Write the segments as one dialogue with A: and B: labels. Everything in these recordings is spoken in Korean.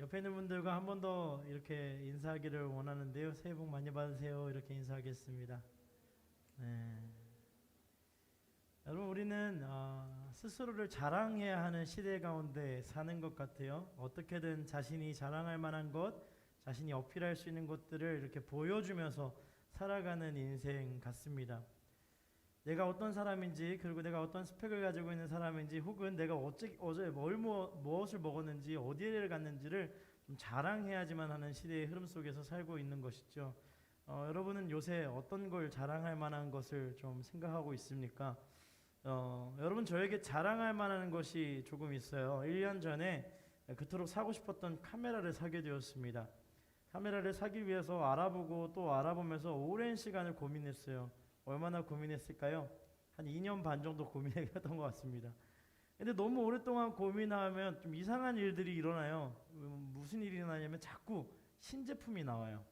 A: 옆에 있는 분들과 한 번 더 이렇게 인사하기를 원하는데요. 새해 복 많이 받으세요. 이렇게 인사하겠습니다. 네. 여러분, 우리는 스스로를 자랑해야 하는 시대 가운데 사는 것 같아요. 어떻게든 자신이 자랑할 만한 것, 자신이 어필할 수 있는 것들을 이렇게 보여주면서 살아가는 인생 같습니다. 내가 어떤 사람인지, 그리고 내가 어떤 스펙을 가지고 있는 사람인지, 혹은 내가 어제 무엇을 먹었는지, 어디를 갔는지를 좀 자랑해야지만 하는 시대의 흐름 속에서 살고 있는 것이죠. 여러분은 요새 어떤 걸 자랑할 만한 것을 좀 생각하고 있습니까? 여러분, 저에게 자랑할 만한 것이 조금 있어요. 1년 전에 그토록 사고 싶었던 카메라를 사게 되었습니다. 카메라를 사기 위해서 알아보고 또 알아보면서 오랜 시간을 고민했어요. 얼마나 고민했을까요? 한 2년 반 정도 고민했던 것 같습니다. 근데 너무 오랫동안 고민하면 좀 이상한 일들이 일어나요. 무슨 일이 일어나냐면 자꾸 신제품이 나와요.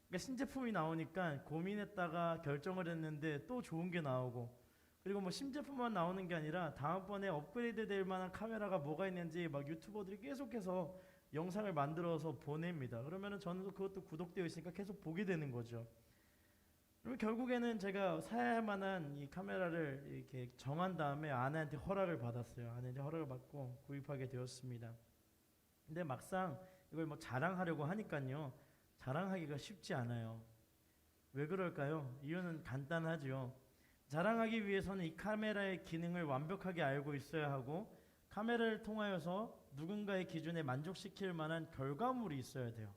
A: 그러니까 신제품이 나오니까 고민했다가 결정을 했는데 또 좋은 게 나오고, 그리고 뭐 신제품만 나오는 게 아니라 다음번에 업그레이드 될 만한 카메라가 뭐가 있는지 막 유튜버들이 계속해서 영상을 만들어서 보냅니다. 그러면은 저는 그것도 구독되어 있으니까 계속 보게 되는 거죠. 그리고 결국에는 제가 사야 할 만한 이 카메라를 이렇게 정한 다음에 아내한테 허락을 받았어요. 아내한테 허락을 받고 구입하게 되었습니다. 근데 막상 이걸 뭐 자랑하려고 하니까요, 자랑하기가 쉽지 않아요. 왜 그럴까요? 이유는 간단하죠. 자랑하기 위해서는 이 카메라의 기능을 완벽하게 알고 있어야 하고, 카메라를 통하여서 누군가의 기준에 만족시킬 만한 결과물이 있어야 돼요.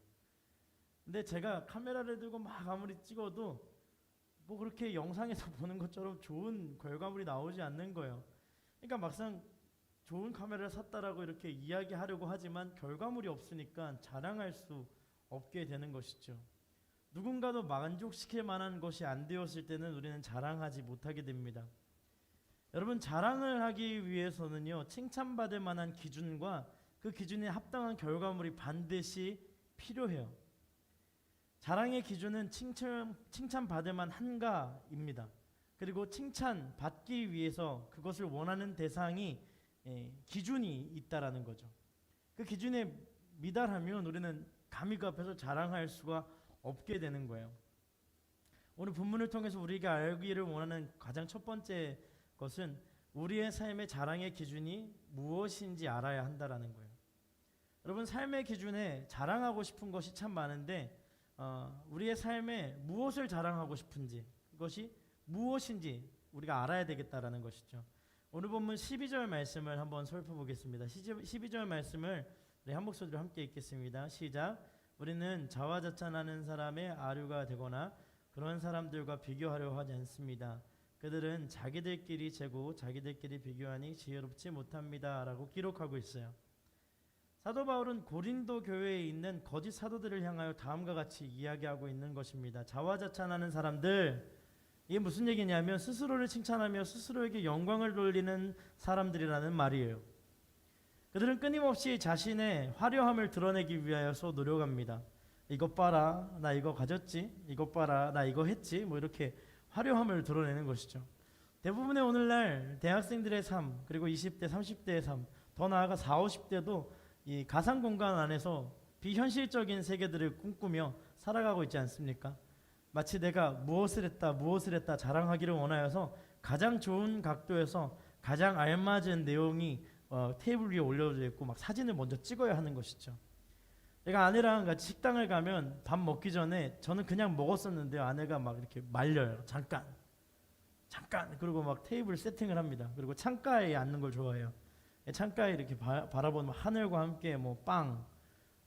A: 근데 제가 카메라를 들고 막 아무리 찍어도 뭐 그렇게 영상에서 보는 것처럼 좋은 결과물이 나오지 않는 거예요. 그러니까 막상 좋은 카메라를 샀다라고 이렇게 이야기하려고 하지만 결과물이 없으니까 자랑할 수 없게 되는 것이죠. 누군가도 만족시킬 만한 것이 안 되었을 때는 우리는 자랑하지 못하게 됩니다. 여러분, 자랑을 하기 위해서는요, 칭찬받을 만한 기준과 그 기준에 합당한 결과물이 반드시 필요해요. 자랑의 기준은 칭찬받을 만한가입니다. 그리고 칭찬받기 위해서 그것을 원하는 대상이 기준이 있다라는 거죠. 그 기준에 미달하면 우리는 감히 그 앞에서 자랑할 수가 없게 되는 거예요. 오늘 본문을 통해서 우리가 알기를 원하는 가장 첫 번째 것은 우리의 삶의 자랑의 기준이 무엇인지 알아야 한다라는 거예요. 여러분, 삶의 기준에 자랑하고 싶은 것이 참 많은데 우리의 삶에 무엇을 자랑하고 싶은지, 그것이 무엇인지 우리가 알아야 되겠다라는 것이죠. 오늘 본문 12절 말씀을 한번 살펴보겠습니다. 12절 말씀을 우리 한 목소리로 함께 읽겠습니다. 시작. 우리는 자화자찬하는 사람의 아류가 되거나 그런 사람들과 비교하려 하지 않습니다. 그들은 자기들끼리 재고 자기들끼리 비교하니 지혜롭지 못합니다 라고 기록하고 있어요. 사도 바울은 고린도 교회에 있는 거짓 사도들을 향하여 다음과 같이 이야기하고 있는 것입니다. 자화자찬하는 사람들, 이게 무슨 얘기냐면 스스로를 칭찬하며 스스로에게 영광을 돌리는 사람들이라는 말이에요. 그들은 끊임없이 자신의 화려함을 드러내기 위하여서 노력합니다. 이것 봐라, 나 이거 가졌지, 이것 봐라, 나 이거 했지, 뭐 이렇게 화려함을 드러내는 것이죠. 대부분의 오늘날 대학생들의 삶, 그리고 20대, 30대의 삶, 더 나아가 40, 50대도 이 가상 공간 안에서 비현실적인 세계들을 꿈꾸며 살아가고 있지 않습니까? 마치 내가 무엇을 했다 자랑하기를 원하여서 가장 좋은 각도에서 가장 알맞은 내용이 테이블 위에 올려져 있고 막 사진을 먼저 찍어야 하는 것이죠. 내가 아내랑 같이 식당을 가면 밥 먹기 전에 저는 그냥 먹었었는데요, 아내가 막 이렇게 말려요. 잠깐 그리고 막 테이블 세팅을 합니다. 그리고 창가에 앉는 걸 좋아해요. 창가에 이렇게 바라보는 하늘과 함께 뭐 빵,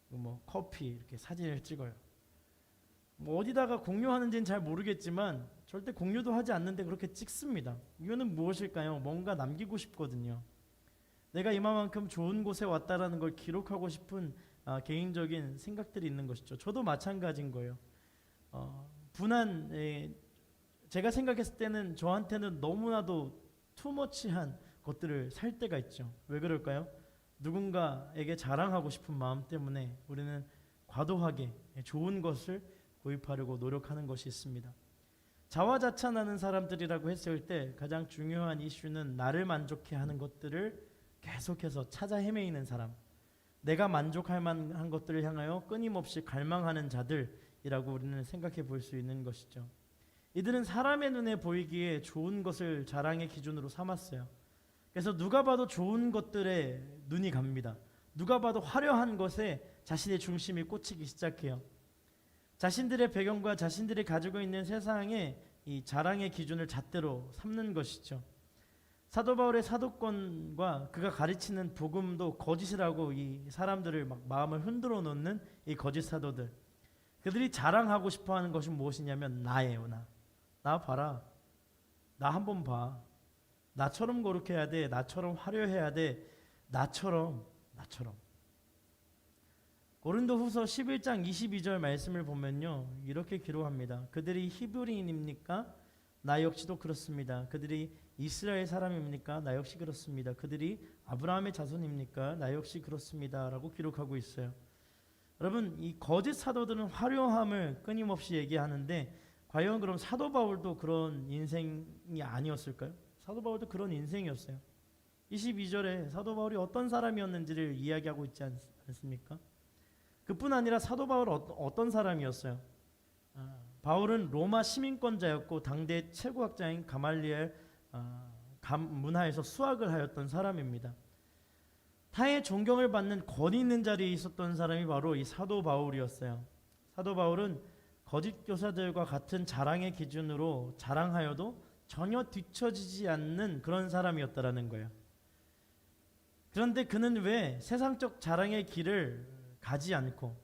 A: 뭐 커피 이렇게 사진을 찍어요. 뭐 어디다가 공유하는지는 잘 모르겠지만 절대 공유도 하지 않는데 그렇게 찍습니다. 이유는 무엇일까요? 뭔가 남기고 싶거든요. 내가 이만큼 좋은 곳에 왔다라는 걸 기록하고 싶은 개인적인 생각들이 있는 것이죠. 저도 마찬가지인 거예요. 제가 생각했을 때는 저한테는 너무나도 투머치한 것들을 살 때가 있죠. 왜 그럴까요? 누군가에게 자랑하고 싶은 마음 때문에 우리는 과도하게 좋은 것을 구입하려고 노력하는 것이 있습니다. 자화자찬하는 사람들이라고 했을 때 가장 중요한 이슈는 나를 만족해 하는 것들을 계속해서 찾아 헤매이는 사람, 내가 만족할 만한 것들을 향하여 끊임없이 갈망하는 자들이라고 우리는 생각해 볼 수 있는 것이죠. 이들은 사람의 눈에 보이기에 좋은 것을 자랑의 기준으로 삼았어요. 그래서 누가 봐도 좋은 것들에 눈이 갑니다. 누가 봐도 화려한 것에 자신의 중심이 꽂히기 시작해요. 자신들의 배경과 자신들이 가지고 있는 세상에 이 자랑의 기준을 잣대로 삼는 것이죠. 사도 바울의 사도권과 그가 가르치는 복음도 거짓이라고 이 사람들을 막 마음을 흔들어 놓는 이 거짓 사도들, 그들이 자랑하고 싶어하는 것이 무엇이냐면 나예요. 나 봐라, 나 한번 봐, 나처럼 거룩해야 돼, 나처럼 화려해야 돼, 나처럼. 고린도후서 11장 22절 말씀을 보면요, 이렇게 기록합니다. 그들이 히브리인입니까? 나 역시도 그렇습니다. 그들이 이스라엘 사람입니까? 나 역시 그렇습니다. 그들이 아브라함의 자손입니까? 나 역시 그렇습니다. 라고 기록하고 있어요. 여러분, 이 거짓 사도들은 화려함을 끊임없이 얘기하는데 과연 그럼 사도 바울도 그런 인생이 아니었을까요? 사도 바울도 그런 인생이었어요. 22절에 사도 바울이 어떤 사람이었는지를 이야기하고 있지 않습니까? 그뿐 아니라 사도 바울은 어떤 사람이었어요? 바울은 로마 시민권자였고 당대 최고학자인 가말리엘 문화에서 수학을 하였던 사람입니다. 타의 존경을 받는 권위 있는 자리에 있었던 사람이 바로 이 사도 바울이었어요. 사도 바울은 거짓 교사들과 같은 자랑의 기준으로 자랑하여도 전혀 뒤처지지 않는 그런 사람이었다라는 거예요. 그런데 그는 왜 세상적 자랑의 길을 가지 않고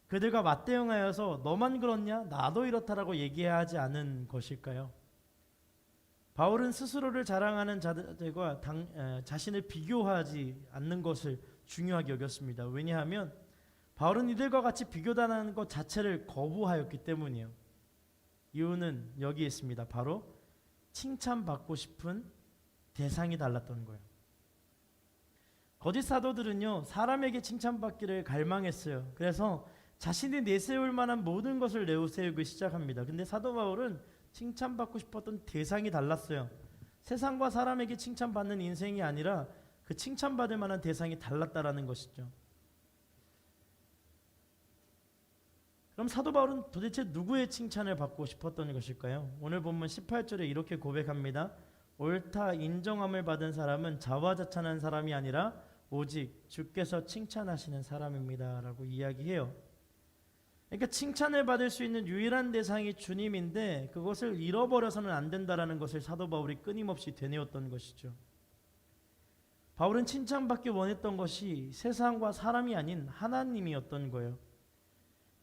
A: 그들과 맞대응하여서 너만 그렇냐? 나도 이렇다라고 얘기하지 않은 것일까요? 바울은 스스로를 자랑하는 자들과 자신을 비교하지 않는 것을 중요하게 여겼습니다. 왜냐하면 바울은 이들과 같이 비교당하는 것 자체를 거부하였기 때문이에요. 이유는 여기에 있습니다. 바로 칭찬받고 싶은 대상이 달랐던 거예요. 거짓 사도들은요, 사람에게 칭찬받기를 갈망했어요. 그래서 자신이 내세울 만한 모든 것을 내세우기 시작합니다. 근데 사도 바울은 칭찬받고 싶었던 대상이 달랐어요. 세상과 사람에게 칭찬받는 인생이 아니라 그 칭찬받을 만한 대상이 달랐다라는 것이죠. 그럼 사도 바울은 도대체 누구의 칭찬을 받고 싶었던 것일까요? 오늘 본문 18절에 이렇게 고백합니다. 옳다 인정함을 받은 사람은 자화자찬한 사람이 아니라 오직 주께서 칭찬하시는 사람입니다 라고 이야기해요. 그러니까 칭찬을 받을 수 있는 유일한 대상이 주님인데 그것을 잃어버려서는 안 된다라는 것을 사도 바울이 끊임없이 되뇌었던 것이죠. 바울은 칭찬받기 원했던 것이 세상과 사람이 아닌 하나님이었던 거예요.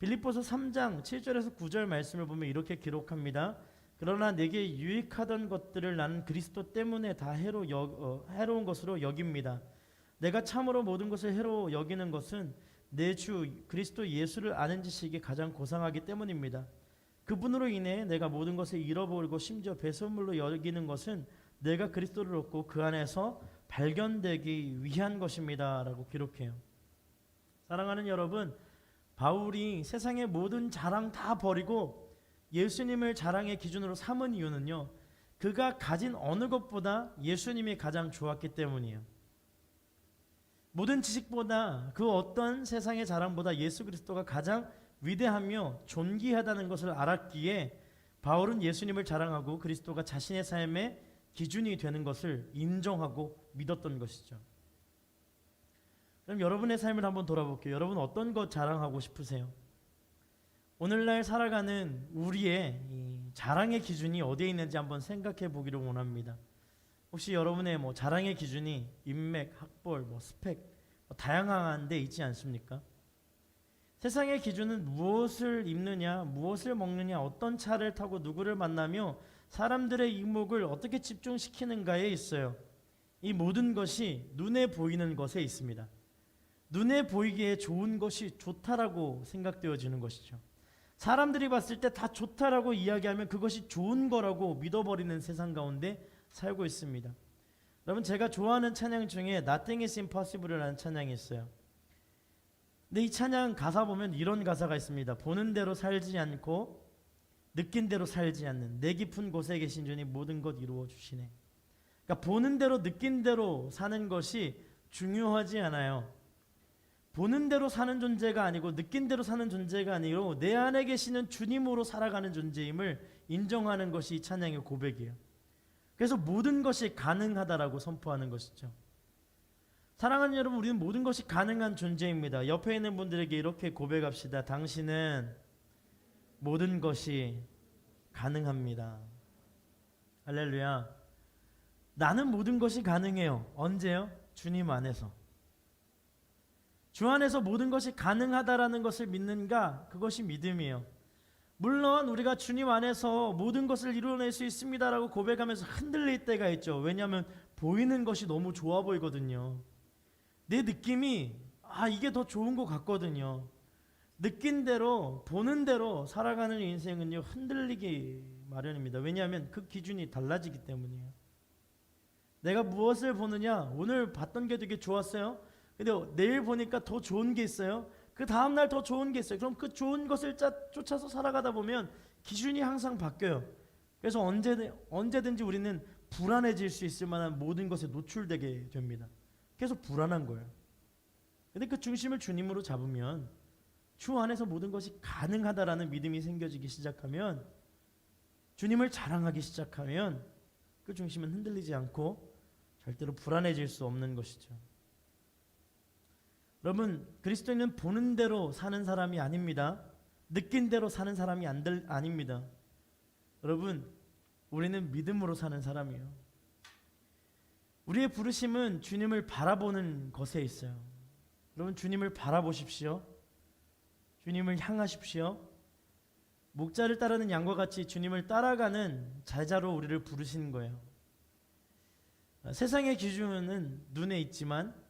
A: 빌립보서 3장 7절에서 9절 말씀을 보면 이렇게 기록합니다. 그러나 내게 유익하던 것들을 나는 그리스도 때문에 다 해로운 것으로 여깁니다. 내가 참으로 모든 것을 해로 여기는 것은 내 주 그리스도 예수를 아는 지식이 가장 고상하기 때문입니다. 그분으로 인해 내가 모든 것을 잃어버리고 심지어 배설물로 여기는 것은 내가 그리스도를 얻고 그 안에서 발견되기 위한 것입니다 라고 기록해요. 사랑하는 여러분, 바울이 세상의 모든 자랑 다 버리고 예수님을 자랑의 기준으로 삼은 이유는요, 그가 가진 어느 것보다 예수님이 가장 좋았기 때문이에요. 모든 지식보다 그 어떤 세상의 자랑보다 예수 그리스도가 가장 위대하며 존귀하다는 것을 알았기에 바울은 예수님을 자랑하고 그리스도가 자신의 삶의 기준이 되는 것을 인정하고 믿었던 것이죠. 그럼 여러분의 삶을 한번 돌아볼게요. 여러분 어떤 것 자랑하고 싶으세요? 오늘날 살아가는 우리의 이 자랑의 기준이 어디에 있는지 한번 생각해 보기를 원합니다. 혹시 여러분의 자랑의 기준이 인맥, 학벌, 스펙 다양한 데 있지 않습니까? 세상의 기준은 무엇을 입느냐, 무엇을 먹느냐, 어떤 차를 타고 누구를 만나며 사람들의 이목을 어떻게 집중시키는가에 있어요. 이 모든 것이 눈에 보이는 것에 있습니다. 눈에 보이기에 좋은 것이 좋다라고 생각되어지는 것이죠. 사람들이 봤을 때 다 좋다라고 이야기하면 그것이 좋은 거라고 믿어버리는 세상 가운데 살고 있습니다. 여러분, 제가 좋아하는 찬양 중에 Nothing is Impossible이라는 찬양이 있어요. 근데 이 찬양 가사 보면 이런 가사가 있습니다. 보는 대로 살지 않고 느낀 대로 살지 않는 내 깊은 곳에 계신 주님 모든 것 이루어 주시네. 그러니까 보는 대로 느낀 대로 사는 것이 중요하지 않아요. 보는 대로 사는 존재가 아니고 느낀 대로 사는 존재가 아니고 내 안에 계시는 주님으로 살아가는 존재임을 인정하는 것이 이 찬양의 고백이에요. 그래서 모든 것이 가능하다라고 선포하는 것이죠. 사랑하는 여러분, 우리는 모든 것이 가능한 존재입니다. 옆에 있는 분들에게 이렇게 고백합시다. 당신은 모든 것이 가능합니다. 할렐루야. 나는 모든 것이 가능해요. 언제요? 주님 안에서. 주 안에서 모든 것이 가능하다라는 것을 믿는가? 그것이 믿음이에요. 물론 우리가 주님 안에서 모든 것을 이루어낼 수 있습니다라고 고백하면서 흔들릴 때가 있죠. 왜냐하면 보이는 것이 너무 좋아 보이거든요. 내 느낌이 이게 더 좋은 것 같거든요. 느낀 대로 보는 대로 살아가는 인생은요, 흔들리기 마련입니다. 왜냐하면 그 기준이 달라지기 때문이에요. 내가 무엇을 보느냐, 오늘 봤던 게 되게 좋았어요. 근데 내일 보니까 더 좋은 게 있어요. 그 다음날 더 좋은 게 있어요. 그럼 그 좋은 것을 쫓아서 살아가다 보면 기준이 항상 바뀌어요. 그래서 언제든지 우리는 불안해질 수 있을 만한 모든 것에 노출되게 됩니다. 계속 불안한 거예요. 근데 그 중심을 주님으로 잡으면, 주 안에서 모든 것이 가능하다라는 믿음이 생겨지기 시작하면, 주님을 자랑하기 시작하면 그 중심은 흔들리지 않고 절대로 불안해질 수 없는 것이죠. 여러분, 그리스도인은 보는 대로 사는 사람이 아닙니다. 느낀 대로 사는 사람이 아닙니다. 여러분, 우리는 믿음으로 사는 사람이에요. 우리의 부르심은 주님을 바라보는 것에 있어요. 여러분, 주님을 바라보십시오. 주님을 향하십시오. 목자를 따르는 양과 같이 주님을 따라가는 제자로 우리를 부르신 거예요. 세상의 기준은 눈에 있지만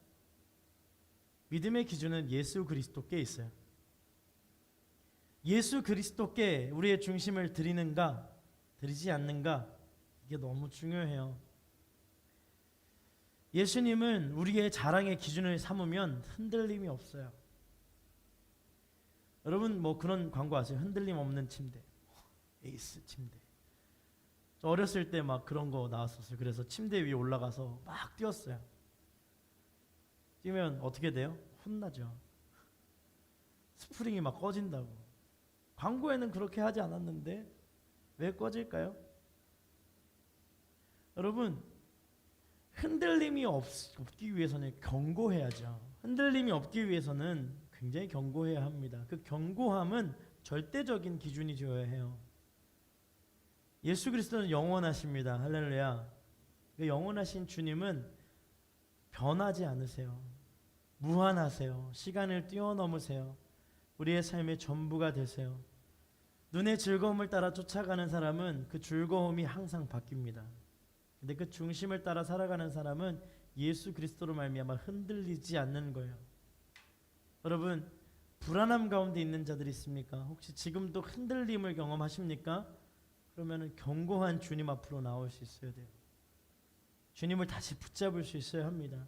A: 믿음의 기준은 예수 그리스도께 있어요. 예수 그리스도께 우리의 중심을 드리는가, 드리지 않는가, 이게 너무 중요해요. 예수님은 우리의 자랑의 기준을 삼으면 흔들림이 없어요. 여러분, 그런 광고 아세요? 흔들림 없는 침대, 에이스 침대. 저 어렸을 때 막 그런 거 나왔었어요. 그래서 침대 위에 올라가서 막 뛰었어요. 뛰면 어떻게 돼요? 혼나죠. 스프링이 막 꺼진다고. 광고에는 그렇게 하지 않았는데 왜 꺼질까요? 여러분, 흔들림이 없기 위해서는 경고해야죠. 흔들림이 없기 위해서는 굉장히 경고해야 합니다. 그 경고함은 절대적인 기준이 되어야 해요. 예수 그리스도는 영원하십니다. 할렐루야. 그 영원하신 주님은 변하지 않으세요. 무한하세요. 시간을 뛰어넘으세요. 우리의 삶의 전부가 되세요. 눈의 즐거움을 따라 쫓아가는 사람은 그 즐거움이 항상 바뀝니다. 근데 그 중심을 따라 살아가는 사람은 예수 그리스도로 말미암아 흔들리지 않는 거예요. 여러분, 불안함 가운데 있는 자들이 있습니까? 혹시 지금도 흔들림을 경험하십니까? 그러면 견고한 주님 앞으로 나올 수 있어야 돼요. 주님을 다시 붙잡을 수 있어야 합니다.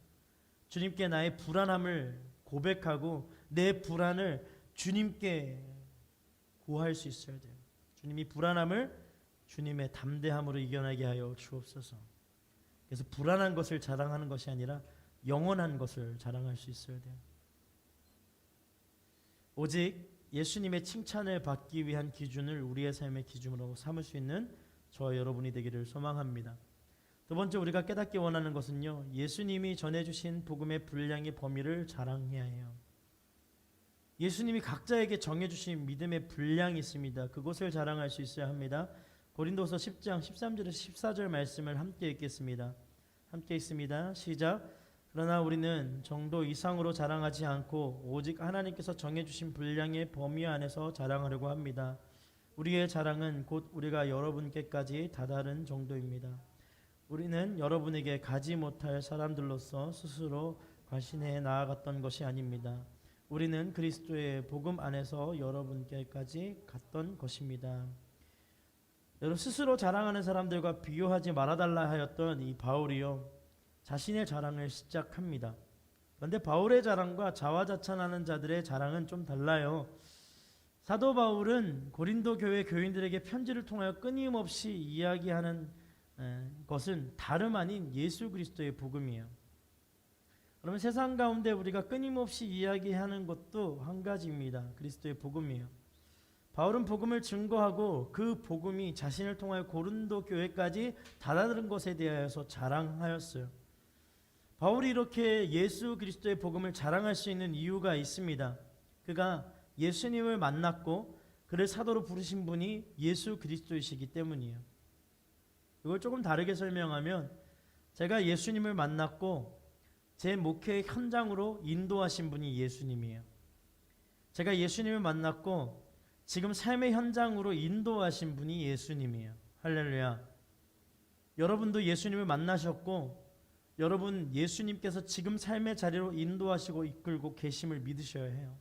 A: 주님께 나의 불안함을 고백하고 내 불안을 주님께 고할 수 있어야 돼요. 주님이 불안함을 주님의 담대함으로 이겨내게 하여 주옵소서. 그래서 불안한 것을 자랑하는 것이 아니라 영원한 것을 자랑할 수 있어야 돼요. 오직 예수님의 칭찬을 받기 위한 기준을 우리의 삶의 기준으로 삼을 수 있는 저와 여러분이 되기를 소망합니다. 두 번째, 우리가 깨닫기 원하는 것은요, 예수님이 전해주신 복음의 분량의 범위를 자랑해야 해요. 예수님이 각자에게 정해주신 믿음의 분량이 있습니다. 그것을 자랑할 수 있어야 합니다. 고린도서 10장 13절에서 14절 말씀을 함께 읽겠습니다. 함께 읽습니다. 시작. 그러나 우리는 정도 이상으로 자랑하지 않고 오직 하나님께서 정해주신 분량의 범위 안에서 자랑하려고 합니다. 우리의 자랑은 곧 우리가 여러분께까지 다다른 정도입니다. 우리는 여러분에게 가지 못할 사람들로서 스스로 과신해 나아갔던 것이 아닙니다. 우리는 그리스도의 복음 안에서 여러분께까지 갔던 것입니다. 여러분, 스스로 자랑하는 사람들과 비교하지 말아달라 하였던 이 바울이요, 자신의 자랑을 시작합니다. 그런데 바울의 자랑과 자화자찬하는 자들의 자랑은 좀 달라요. 사도 바울은 고린도 교회 교인들에게 편지를 통하여 끊임없이 이야기하는 것은 다름 아닌 예수 그리스도의 복음이에요. 그러면 세상 가운데 우리가 끊임없이 이야기하는 것도 한 가지입니다. 그리스도의 복음이에요. 바울은 복음을 증거하고 그 복음이 자신을 통하여 고린도 교회까지 다다른 것에 대하여서 자랑하였어요. 바울이 이렇게 예수 그리스도의 복음을 자랑할 수 있는 이유가 있습니다. 그가 예수님을 만났고 그를 사도로 부르신 분이 예수 그리스도이시기 때문이에요. 이걸 조금 다르게 설명하면 제가 예수님을 만났고 제 목회의 현장으로 인도하신 분이 예수님이에요. 제가 예수님을 만났고 지금 삶의 현장으로 인도하신 분이 예수님이에요. 할렐루야. 여러분도 예수님을 만나셨고 여러분 예수님께서 지금 삶의 자리로 인도하시고 이끌고 계심을 믿으셔야 해요.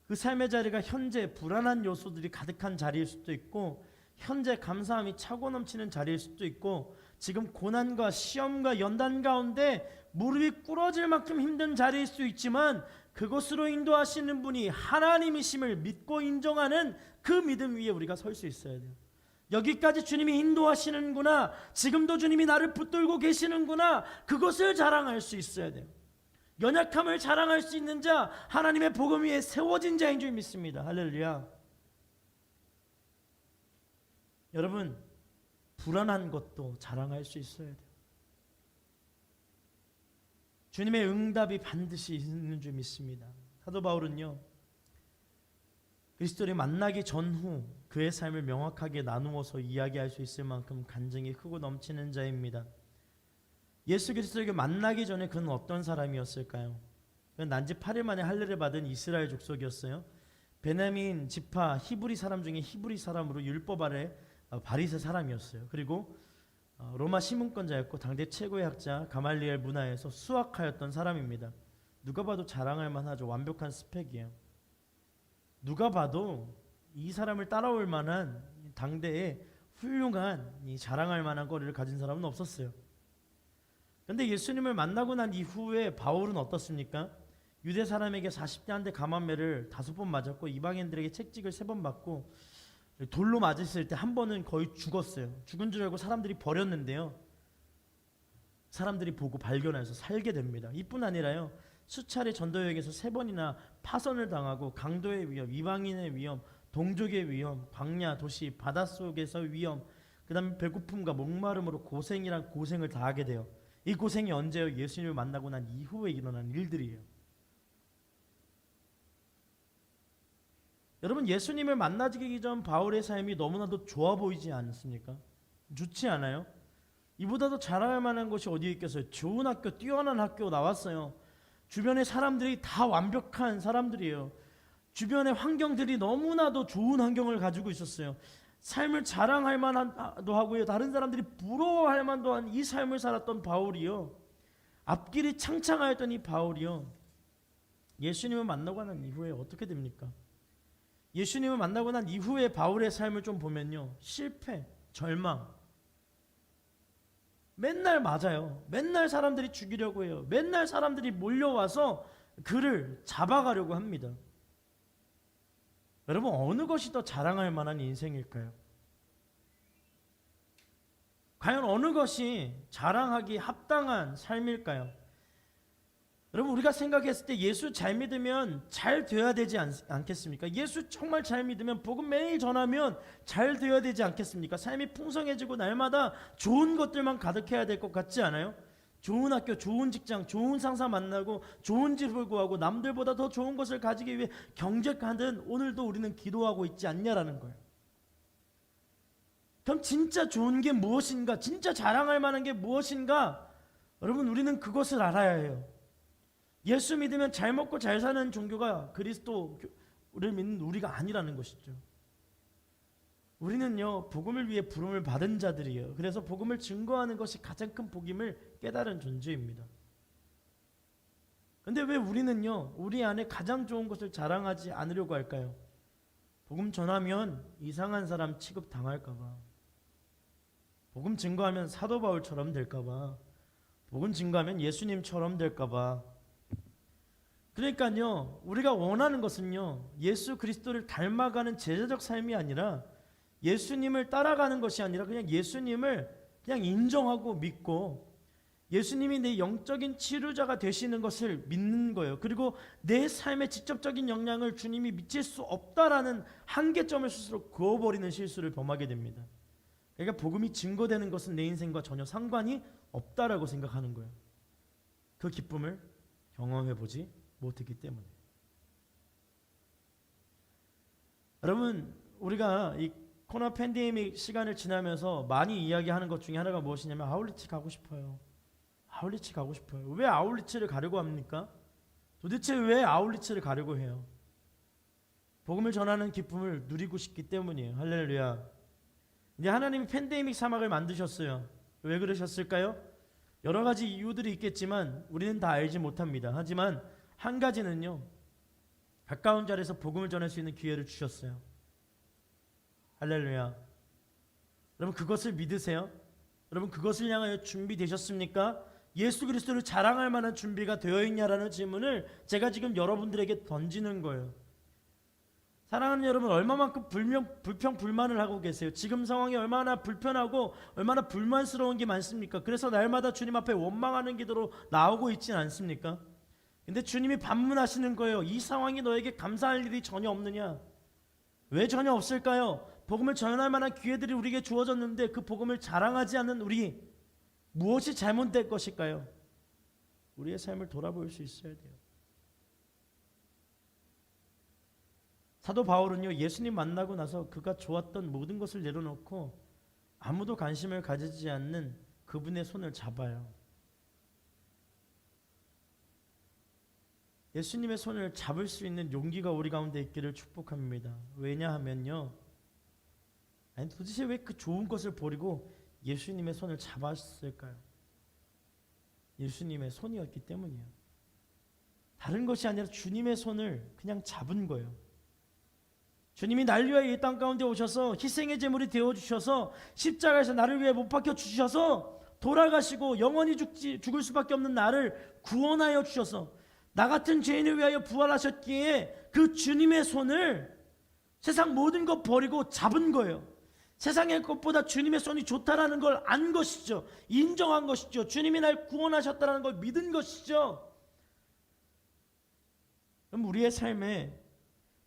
A: 그 삶의 자리가 현재 불안한 요소들이 가득한 자리일 수도 있고 현재 감사함이 차고 넘치는 자리일 수도 있고 지금 고난과 시험과 연단 가운데 무릎이 꿇어질 만큼 힘든 자리일 수 있지만 그곳으로 인도하시는 분이 하나님이심을 믿고 인정하는 그 믿음 위에 우리가 설 수 있어야 돼요. 여기까지 주님이 인도하시는구나, 지금도 주님이 나를 붙들고 계시는구나, 그것을 자랑할 수 있어야 돼요. 연약함을 자랑할 수 있는 자, 하나님의 복음 위에 세워진 자인 줄 믿습니다. 할렐루야. 여러분, 불안한 것도 자랑할 수 있어야 돼요. 주님의 응답이 반드시 있는 줄 믿습니다. 사도 바울은요, 그리스도를 만나기 전후 그의 삶을 명확하게 나누어서 이야기할 수 있을 만큼 간증이 크고 넘치는 자입니다. 예수 그리스도를 만나기 전에 그는 어떤 사람이었을까요? 그는 난지 8일 만에 할례를 받은 이스라엘 족속이었어요. 베냐민 지파 히브리 사람 중에 히브리 사람으로 율법 아래 바리새 사람이었어요. 그리고 로마 시문권자였고 당대 최고의 학자 가말리엘 문화에서 수학하였던 사람입니다. 누가 봐도 자랑할 만하죠. 완벽한 스펙이에요. 누가 봐도 이 사람을 따라올 만한 당대에 훌륭한 이 자랑할 만한 거리를 가진 사람은 없었어요. 그런데 예수님을 만나고 난 이후에 바울은 어떻습니까? 유대 사람에게 40대 한 대 감한매를 5번 맞았고 이방인들에게 채찍을 3번 맞고 돌로 맞았을 때 한 번은 거의 죽었어요. 죽은 줄 알고 사람들이 버렸는데요, 사람들이 보고 발견해서 살게 됩니다. 이뿐 아니라요, 수차례 전도 여행에서 3번이나 파선을 당하고 강도의 위험, 이방인의 위험, 동족의 위험, 광야, 도시, 바닷속에서 위험, 그 다음에 배고픔과 목마름으로 고생이란 고생을 다하게 돼요. 이 고생이 언제요? 예수님을 만나고 난 이후에 일어난 일들이에요. 여러분, 예수님을 만나기 전 바울의 삶이 너무나도 좋아 보이지 않습니까? 좋지 않아요? 이보다 더 자랑할 만한 것이 어디에 있겠어요? 좋은 학교, 뛰어난 학교 나왔어요. 주변의 사람들이 다 완벽한 사람들이에요. 주변의 환경들이 너무나도 좋은 환경을 가지고 있었어요. 삶을 자랑할 만도 하고요, 다른 사람들이 부러워할 만도 한 이 삶을 살았던 바울이요, 앞길이 창창하였던 이 바울이요, 예수님을 만나고 난 이후에 어떻게 됩니까? 예수님을 만나고 난 이후에 바울의 삶을 좀 보면요, 실패, 절망, 맨날 맞아요. 맨날 사람들이 죽이려고 해요. 맨날 사람들이 몰려와서 그를 잡아가려고 합니다. 여러분, 어느 것이 더 자랑할 만한 인생일까요? 과연 어느 것이 자랑하기 합당한 삶일까요? 여러분, 우리가 생각했을 때 예수 잘 믿으면 잘 돼야 되지 않겠습니까? 예수 정말 잘 믿으면 복음 매일 전하면 잘 돼야 되지 않겠습니까? 삶이 풍성해지고 날마다 좋은 것들만 가득해야 될 것 같지 않아요? 좋은 학교, 좋은 직장, 좋은 상사 만나고 좋은 집을 구하고 남들보다 더 좋은 것을 가지기 위해 경쟁하는 오늘도 우리는 기도하고 있지 않냐라는 거예요. 그럼 진짜 좋은 게 무엇인가? 진짜 자랑할 만한 게 무엇인가? 여러분, 우리는 그것을 알아야 해요. 예수 믿으면 잘 먹고 잘 사는 종교가 그리스도를 믿는 우리가 아니라는 것이죠. 우리는요, 복음을 위해 부름을 받은 자들이에요. 그래서 복음을 증거하는 것이 가장 큰 복임을 깨달은 존재입니다. 근데 왜 우리는요, 우리 안에 가장 좋은 것을 자랑하지 않으려고 할까요? 복음 전하면 이상한 사람 취급 당할까봐, 복음 증거하면 사도 바울처럼 될까봐, 복음 증거하면 예수님처럼 될까봐. 그러니까요, 우리가 원하는 것은요, 예수 그리스도를 닮아가는 제자적 삶이 아니라 예수님을 따라가는 것이 아니라 그냥 예수님을 그냥 인정하고 믿고 예수님이 내 영적인 치료자가 되시는 것을 믿는 거예요. 그리고 내 삶에 직접적인 영향을 주님이 미칠 수 없다라는 한계점을 스스로 그어버리는 실수를 범하게 됩니다. 그러니까 복음이 증거되는 것은 내 인생과 전혀 상관이 없다라고 생각하는 거예요. 그 기쁨을 경험해보지 못했기 때문에. 여러분, 우리가 이 코로나 팬데믹 시간을 지나면서 많이 이야기하는 것 중에 하나가 무엇이냐면 아울리치 가고 싶어요. 아울리치 가고 싶어요. 왜 아울리치를 가려고 합니까? 도대체 왜 아울리치를 가려고 해요? 복음을 전하는 기쁨을 누리고 싶기 때문이에요. 할렐루야. 이제 하나님이 팬데믹 사막을 만드셨어요. 왜 그러셨을까요? 여러 가지 이유들이 있겠지만 우리는 다 알지 못합니다. 하지만 한 가지는요, 가까운 자리에서 복음을 전할 수 있는 기회를 주셨어요. 할렐루야. 여러분, 그것을 믿으세요? 여러분, 그것을 향하여 준비되셨습니까? 예수 그리스도를 자랑할 만한 준비가 되어 있냐라는 질문을 제가 지금 여러분들에게 던지는 거예요. 사랑하는 여러분, 얼마만큼 불평 불만을 하고 계세요? 지금 상황이 얼마나 불편하고 얼마나 불만스러운 게 많습니까? 그래서 날마다 주님 앞에 원망하는 기도로 나오고 있지는 않습니까? 근데 주님이 반문하시는 거예요. 이 상황이 너에게 감사할 일이 전혀 없느냐? 왜 전혀 없을까요? 복음을 전할 만한 기회들이 우리에게 주어졌는데 그 복음을 자랑하지 않는 우리, 무엇이 잘못된 것일까요? 우리의 삶을 돌아볼 수 있어야 돼요. 사도 바울은요, 예수님 만나고 나서 그가 좋았던 모든 것을 내려놓고 아무도 관심을 가지지 않는 그분의 손을 잡아요. 예수님의 손을 잡을 수 있는 용기가 우리 가운데 있기를 축복합니다. 왜냐하면요, 아니 도대체 왜 그 좋은 것을 버리고 예수님의 손을 잡았을까요? 예수님의 손이었기 때문이에요. 다른 것이 아니라 주님의 손을 그냥 잡은 거예요. 주님이 날 위하여 이 땅 가운데 오셔서 희생의 제물이 되어주셔서 십자가에서 나를 위해 못 박혀 주셔서 돌아가시고 영원히 죽을 수밖에 없는 나를 구원하여 주셔서 나 같은 죄인을 위하여 부활하셨기에 그 주님의 손을 세상 모든 것 버리고 잡은 거예요. 세상의 것보다 주님의 손이 좋다라는 걸 안 것이죠. 인정한 것이죠. 주님이 날 구원하셨다는 걸 믿은 것이죠. 그럼 우리의 삶에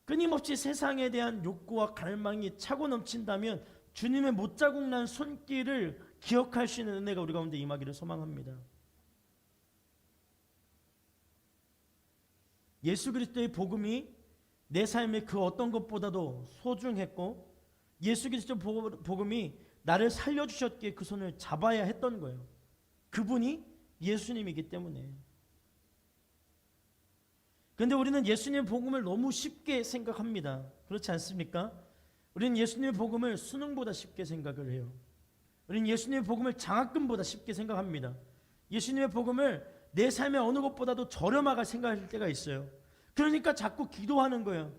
A: 끊임없이 세상에 대한 욕구와 갈망이 차고 넘친다면 주님의 못자국 난 손길을 기억할 수 있는 은혜가 우리 가운데 임하기를 소망합니다. 예수 그리스도의 복음이 내 삶의 그 어떤 것보다도 소중했고 예수 그리스도 복음이 나를 살려주셨기에 그 손을 잡아야 했던 거예요. 그분이 예수님이기 때문에. 그런데 우리는 예수님의 복음을 너무 쉽게 생각합니다. 그렇지 않습니까? 우리는 예수님의 복음을 수능보다 쉽게 생각을 해요. 우리는 예수님의 복음을 장학금보다 쉽게 생각합니다. 예수님의 복음을 내 삶의 어느 것보다도 저렴하게 생각할 때가 있어요. 그러니까 자꾸 기도하는 거예요.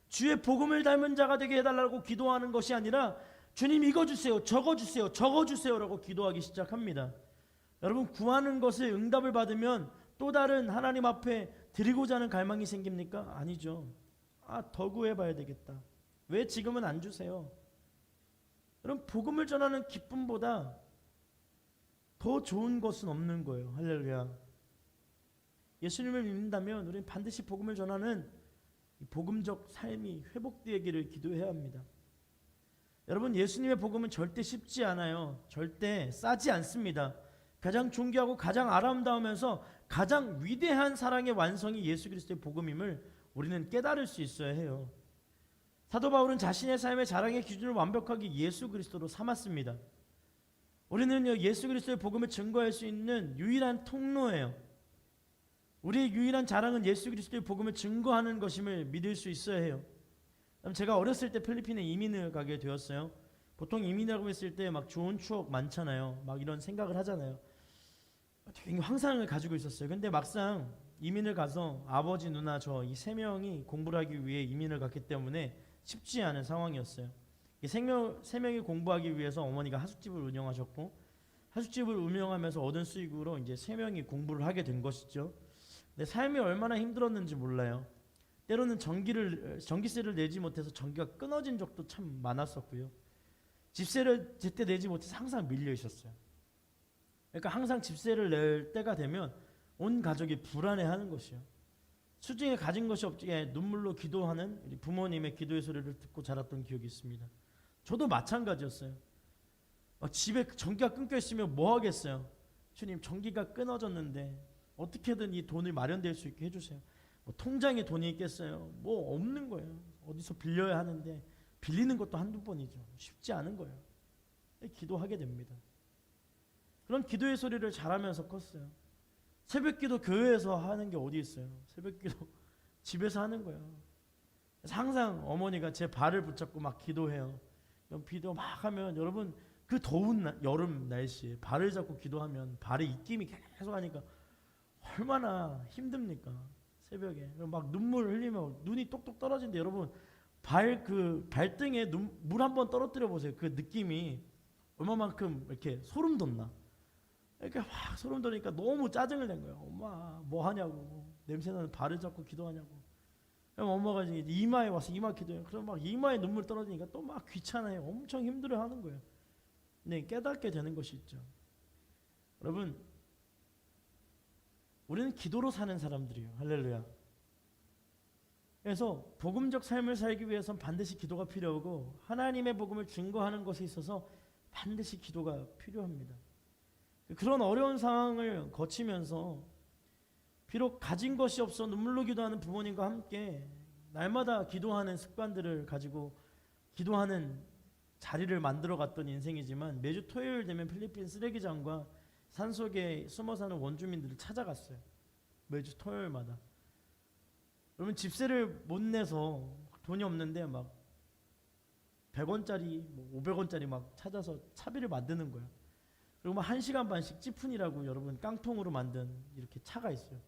A: 주의 복음을 닮은 자가 되게 해달라고 기도하는 것이 아니라 주님 이거 주세요, 저거 주세요, 저거 주세요라고 기도하기 시작합니다. 여러분, 구하는 것에 응답을 받으면 또 다른 하나님 앞에 드리고자 하는 갈망이 생깁니까? 아니죠. 더 구해봐야 되겠다. 왜 지금은 안 주세요? 여러분, 복음을 전하는 기쁨보다 더 좋은 것은 없는 거예요. 할렐루야. 예수님을 믿는다면 우리는 반드시 복음을 전하는 복음적 삶이 회복되기를 기도해야 합니다. 여러분, 예수님의 복음은 절대 쉽지 않아요. 절대 싸지 않습니다. 가장 존귀하고 가장 아름다우면서 가장 위대한 사랑의 완성이 예수 그리스도의 복음임을 우리는 깨달을 수 있어야 해요. 사도 바울은 자신의 삶의 자랑의 기준을 완벽하게 예수 그리스도로 삼았습니다. 우리는요, 예수 그리스도의 복음을 증거할 수 있는 유일한 통로예요. 우리의 유일한 자랑은 예수 그리스도의 복음을 증거하는 것임을 믿을 수 있어야 해요. 제가 어렸을 때 필리핀에 이민을 가게 되었어요. 보통 이민이라고 했을 때 막 좋은 추억 많잖아요. 막 이런 생각을 하잖아요. 되게 환상을 가지고 있었어요. 근데 막상 이민을 가서 아버지, 누나, 저 이 세 명이 공부를 하기 위해 이민을 갔기 때문에 쉽지 않은 상황이었어요. 세 명이 공부하기 위해서 어머니가 하숙집을 운영하셨고, 하숙집을 운영하면서 얻은 수익으로 이제 세 명이 공부를 하게 된 것이죠. 근데 삶이 얼마나 힘들었는지 몰라요. 때로는 전기세를 내지 못해서 전기가 끊어진 적도 참 많았었고요. 집세를 제때 내지 못해서 항상 밀려 있었어요. 그러니까 항상 집세를 낼 때가 되면 온 가족이 불안해하는 것이요. 수중에 가진 것이 없기에 눈물로 기도하는 우리 부모님의 기도의 소리를 듣고 자랐던 기억이 있습니다. 저도 마찬가지였어요. 막 집에 전기가 끊겨 있으면 뭐 하겠어요? 주님, 전기가 끊어졌는데 어떻게든 이 돈을 마련될 수 있게 해주세요. 뭐 통장에 돈이 있겠어요? 뭐 없는 거예요. 어디서 빌려야 하는데 빌리는 것도 한두 번이죠. 쉽지 않은 거예요. 기도하게 됩니다. 그런 기도의 소리를 잘하면서 컸어요. 새벽기도 교회에서 하는 게 어디 있어요? 새벽기도 집에서 하는 거예요. 그래서 항상 어머니가 제 발을 붙잡고 막 기도해요. 기도 막 하면 여러분 그 더운 여름 날씨에 발을 잡고 기도하면 발에 입김이 계속 하니까 얼마나 힘듭니까? 새벽에 막 눈물 흘리면 눈이 똑똑 떨어진데 여러분 발등에 물 한번 떨어뜨려 보세요. 그 느낌이 얼마만큼 이렇게 소름 돋나? 이렇게 확 소름 돋으니까 너무 짜증을 낸 거예요. 엄마 뭐 하냐고, 냄새나는 발을 잡고 기도하냐고. 그럼 엄마가 이제 이마에 와서 이마 기도해요. 그럼 막 이마에 눈물 떨어지니까 또 막 귀찮아요. 엄청 힘들어하는 거예요. 네, 깨닫게 되는 것이 있죠. 여러분, 우리는 기도로 사는 사람들이에요. 할렐루야. 그래서 복음적 삶을 살기 위해서는 반드시 기도가 필요하고 하나님의 복음을 증거하는 것에 있어서 반드시 기도가 필요합니다. 그런 어려운 상황을 거치면서 비록 가진 것이 없어 눈물로 기도하는 부모님과 함께 날마다 기도하는 습관들을 가지고 기도하는 자리를 만들어 갔던 인생이지만 매주 토요일 되면 필리핀 쓰레기장과 산속에 숨어 사는 원주민들을 찾아갔어요. 매주 토요일마다. 여러분 집세를 못 내서 돈이 없는데 막 100원짜리, 500원짜리 막 찾아서 차비를 만드는 거예요. 그리고 막 1시간 반씩 찌푼이라고 여러분 깡통으로 만든 이렇게 차가 있어요.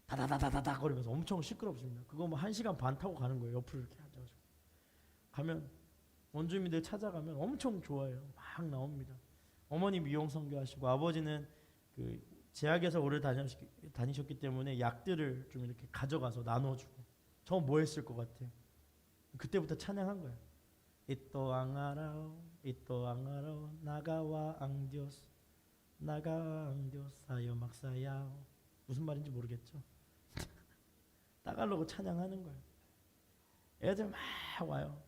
A: 다다다다다다 거리면서 엄청 시끄럽습니다. 그거 뭐 1시간 반 타고 가는 거예요. 옆으로 이렇게 앉아가지고. 가면 원주민들 찾아가면 엄청 좋아해요. 막 나옵니다. 어머니 미용 선교하시고 아버지는 그 제약에서 오래 다니셨기 때문에 약들을 좀 이렇게 가져가서 나눠주고. 저 뭐 했을 것 같아요? 그때부터 찬양한 거예요. Ito ang araw, ito ang araw, nagawa ang Diyos, nagawa ang Diyos, sayo magsayaw. 무슨 말인지 모르겠죠. 따갈로그 찬양하는 거예요. 애들 막 와요.